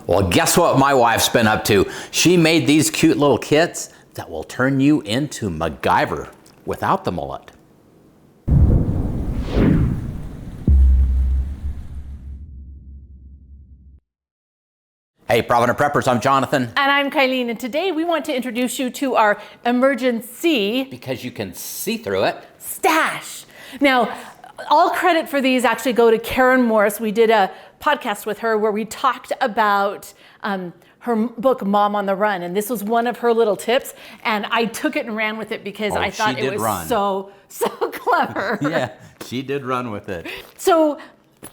Well, guess what my wife's been up to? She made these cute little kits that will turn you into MacGyver without the mullet. Hey, Provident Preppers, I'm Jonathan. And I'm Kylene, and today we want to introduce you to our Emergen-See. Because you can see through it. Stash. Now, all credit for these actually go to Karen Morris. We did a podcast with her where we talked about her book, Mom on the Run. And this was one of her little tips. And I took it and ran with it because I thought it was so clever. Yeah, she did run with it. So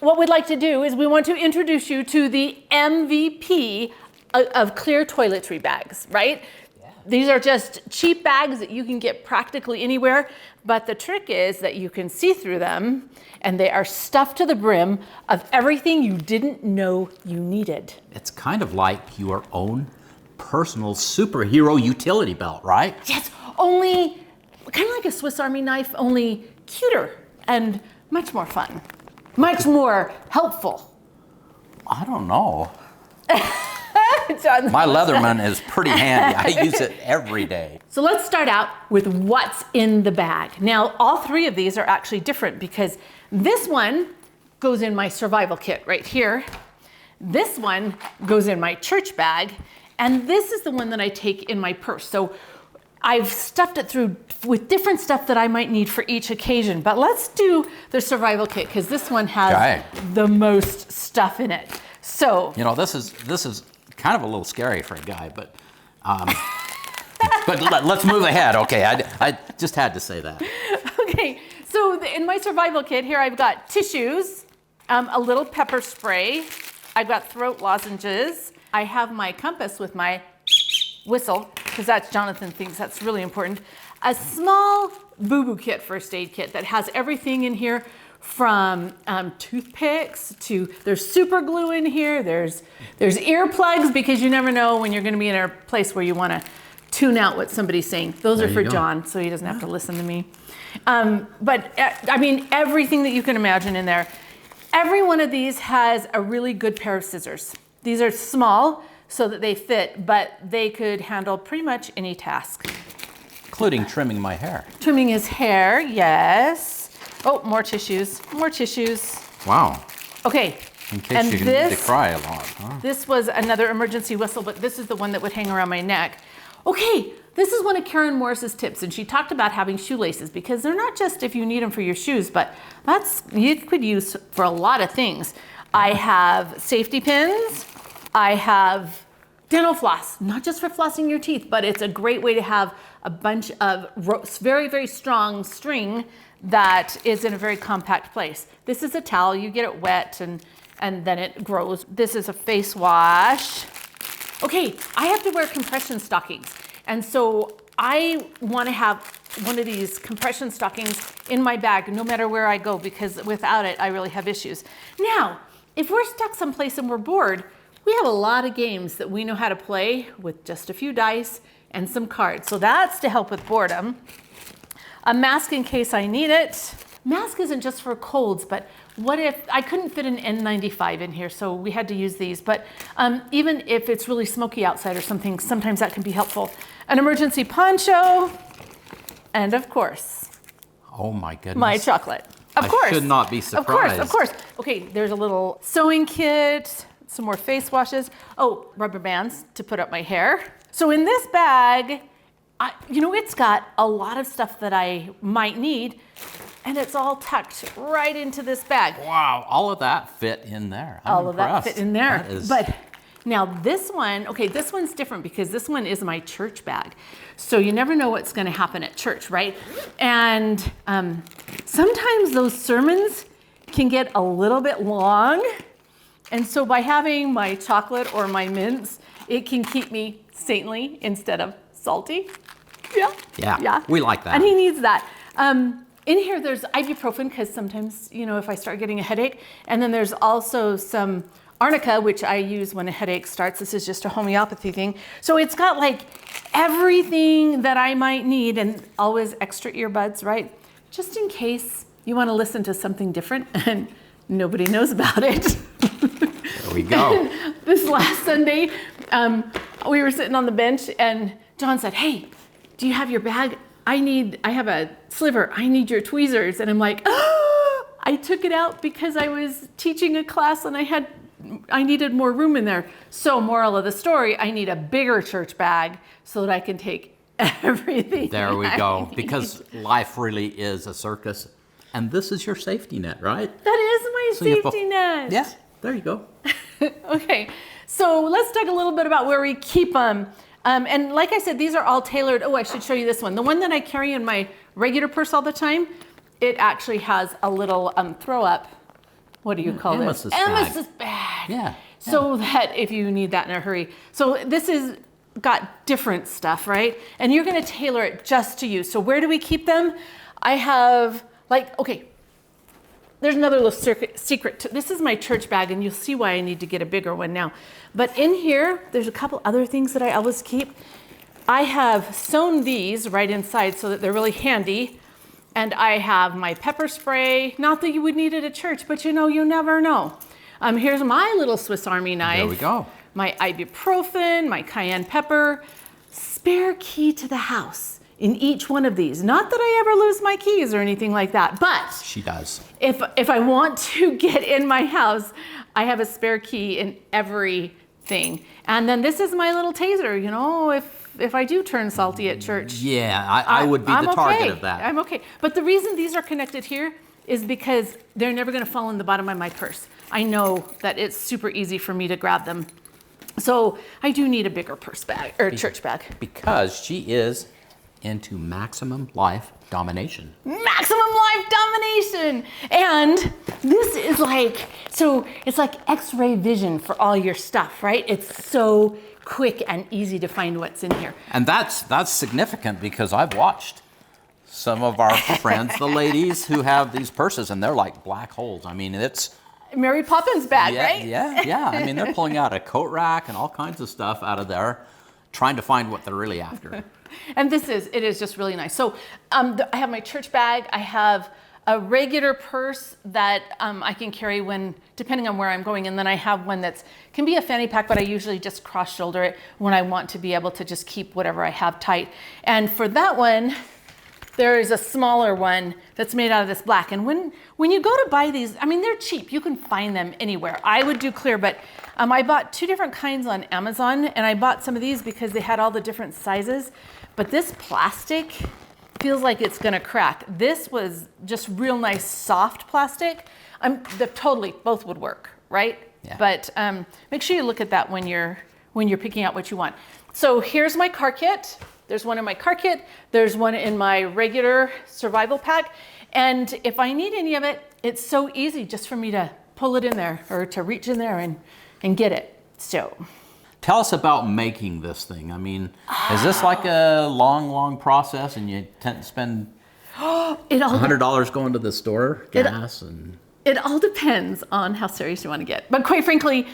what we'd like to do is we want to introduce you to the MVP of clear toiletry bags, right? Yeah. These are just cheap bags that you can get practically anywhere, but the trick is that you can see through them and they are stuffed to the brim of everything you didn't know you needed. It's kind of like your own personal superhero utility belt, right? Yes, only kind of like a Swiss Army knife, only cuter and much more fun. Much more helpful. I don't know. My Leatherman is pretty handy. I use it every day. So let's start out with what's in the bag. Now, all three of these are actually different because this one goes in my survival kit right here. This one goes in my church bag. And this is the one that I take in my purse. So I've stuffed it through with different stuff that I might need for each occasion. But let's do the survival kit because this one has the most stuff in it. So you know, this is kind of a little scary for a guy, but let's move ahead. Okay, I just had to say that. Okay, so in my survival kit here, I've got tissues, a little pepper spray. I've got throat lozenges. I have my compass with my whistle, because Jonathan thinks that's really important. A small boo-boo kit, first aid kit that has everything in here from toothpicks to, there's super glue in here, there's earplugs because you never know when you're gonna be in a place where you wanna tune out what somebody's saying. Those are for John, so he doesn't have to listen to me. But I mean, everything that you can imagine in there. Every one of these has a really good pair of scissors. These are small, so that they fit, but they could handle pretty much any task. Including trimming my hair. Trimming his hair, yes. Oh, more tissues, more tissues. Wow. Okay. In case you need to cry a lot, huh? This was another emergency whistle, but this is the one that would hang around my neck. Okay, this is one of Karen Morris's tips, and she talked about having shoelaces because they're not just if you need them for your shoes, but you could use for a lot of things. I have safety pins. I have dental floss, not just for flossing your teeth, but it's a great way to have a bunch of very, very strong string that is in a very compact place. This is a towel, you get it wet and then it grows. This is a face wash. Okay, I have to wear compression stockings. And so I want to have one of these compression stockings in my bag no matter where I go because without it, I really have issues. Now, if we're stuck someplace and we're bored, we have a lot of games that we know how to play with just a few dice and some cards. So that's to help with boredom. A mask in case I need it. Mask isn't just for colds, but what if, I couldn't fit an N95 in here, so we had to use these. But even if it's really smoky outside or something, sometimes that can be helpful. An emergency poncho, and of course. Oh my goodness. My chocolate. Of course. I should not be surprised. Of course. Okay, there's a little sewing kit, some more face washes. Oh, rubber bands to put up my hair. So in this bag, it's got a lot of stuff that I might need, and it's all tucked right into this bag. Wow, all of that fit in there. I'm impressed. That fit in there. But now this one, okay, this one's different because this one is my church bag. So you never know what's gonna happen at church, right? And sometimes those sermons can get a little bit long. And so by having my chocolate or my mints, it can keep me saintly instead of salty. Yeah. We like that. And he needs that. In here, there's ibuprofen because sometimes, if I start getting a headache. And then there's also some arnica, which I use when a headache starts. This is just a homeopathy thing. So it's got like everything that I might need and always extra earbuds, right? Just in case you want to listen to something different and nobody knows about it. There we go. this last Sunday, we were sitting on the bench and John said, "Hey, do you have your bag? I have a sliver. I need your tweezers." And I'm like, "Oh!" I took it out because I was teaching a class and I needed more room in there. So moral of the story, I need a bigger church bag so that I can take everything. There we go. Because life really is a circus. And this is your safety net, right? That is my safety net. Yeah, there you go. Okay, so let's talk a little bit about where we keep them. And like I said, these are all tailored. Oh, I should show you this one. The one that I carry in my regular purse all the time, it actually has a little throw up. What do you call this? Emesis bag. Yeah. So that if you need that in a hurry. So this is got different stuff, right? And you're going to tailor it just to you. So where do we keep them? I have okay, there's another little secret. This is my church bag, and you'll see why I need to get a bigger one now. But in here, there's a couple other things that I always keep. I have sewn these right inside so that they're really handy. And I have my pepper spray. Not that you would need it at church, but you never know. Here's my little Swiss Army knife. There we go. My ibuprofen, my cayenne pepper. Spare key to the house in each one of these. Not that I ever lose my keys or anything like that, but she does. If I want to get in my house, I have a spare key in everything. And then this is my little taser, if I do turn salty at church. Yeah, I would be the target of that. I'm okay. But the reason these are connected here is because they're never going to fall in the bottom of my purse. I know that it's super easy for me to grab them. So I do need a bigger purse bag or church bag. Because she is into maximum life domination. Maximum life domination. And this is it's like X-ray vision for all your stuff, right? It's so quick and easy to find what's in here. And that's significant because I've watched some of our friends, the ladies who have these purses, and they're like black holes. I mean, it's Mary Poppins bag, right? Yeah. I mean, they're pulling out a coat rack and all kinds of stuff out of there, trying to find what they're really after. And it is just really nice. So I have my church bag. I have a regular purse that I can carry depending on where I'm going. And then I have one can be a fanny pack, but I usually just cross shoulder it when I want to be able to just keep whatever I have tight. And for that one, there is a smaller one that's made out of this black. And when you go to buy these, I mean, they're cheap. You can find them anywhere. I would do clear, but I bought 2 different kinds on Amazon, and I bought some of these because they had all the different sizes. But this plastic feels like it's gonna crack. This was just real nice, soft plastic. Both would work, right? Yeah. But make sure you look at that when you're picking out what you want. So here's my car kit. There's one in my car kit. There's one in my regular survival pack. And if I need any of it, it's so easy just for me to pull it in there or to reach in there and get it. So tell us about making this thing. I mean, is this like a long process and you tend to spend $100 going to the store, gas and... It all depends on how serious you want to get. But quite frankly,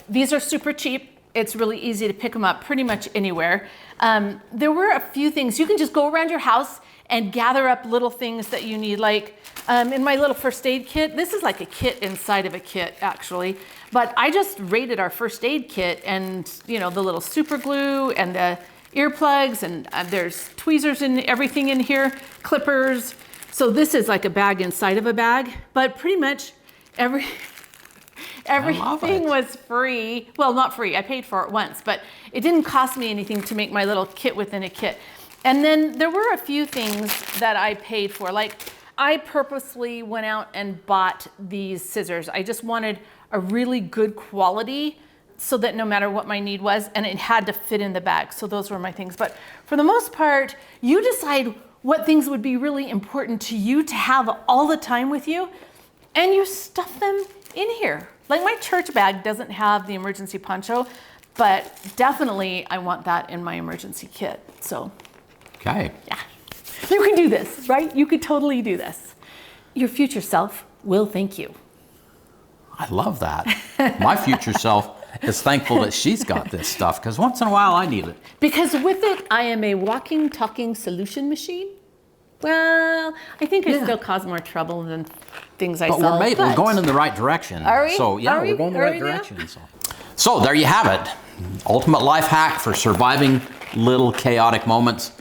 these are super cheap. It's really easy to pick them up pretty much anywhere. There were a few things. You can just go around your house and gather up little things that you need. Like in my little first aid kit, this is like a kit inside of a kit actually. But I just rated our first aid kit and the little super glue and the earplugs and there's tweezers and everything in here, clippers. So this is like a bag inside of a bag, but pretty much everything was free. Well, not free. I paid for it once, but it didn't cost me anything to make my little kit within a kit. And then there were a few things that I paid for. Like I purposely went out and bought these scissors. I just wanted a really good quality so that no matter what my need was, and it had to fit in the bag. So those were my things. But for the most part, you decide what things would be really important to you to have all the time with you, and you stuff them in here. Like my church bag doesn't have the emergency poncho, but definitely I want that in my emergency kit. So, okay. Yeah, you can do this, right? You could totally do this. Your future self will thank you. I love that. My future self is thankful that she's got this stuff because once in a while I need it. Because with it, I am a walking, talking solution machine. Well, I think I still cause more trouble than things I solve. But we're going in the right direction. Are we? So yeah, we're going in the right direction. So there you have it. Ultimate life hack for surviving little chaotic moments.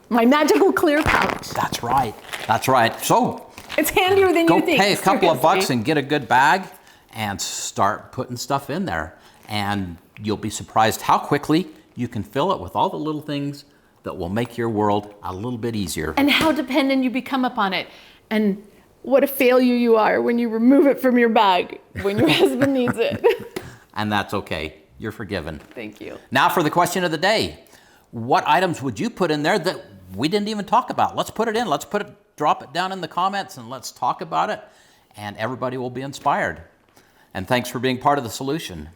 My magical clear pouch. That's right. That's right. So It's handier than go you think. pay a couple of bucks seriously. and get a good bag and start putting stuff in there. And you'll be surprised how quickly you can fill it with all the little things that will make your world a little bit easier. And how dependent you become upon it. And what a failure you are when you remove it from your bag when your husband needs it. And that's okay. You're forgiven. Thank you. Now for the question of the day. What items would you put in there that we didn't even talk about? Let's put it in. Let's drop it down in the comments and let's talk about it. And everybody will be inspired. And thanks for being part of the solution.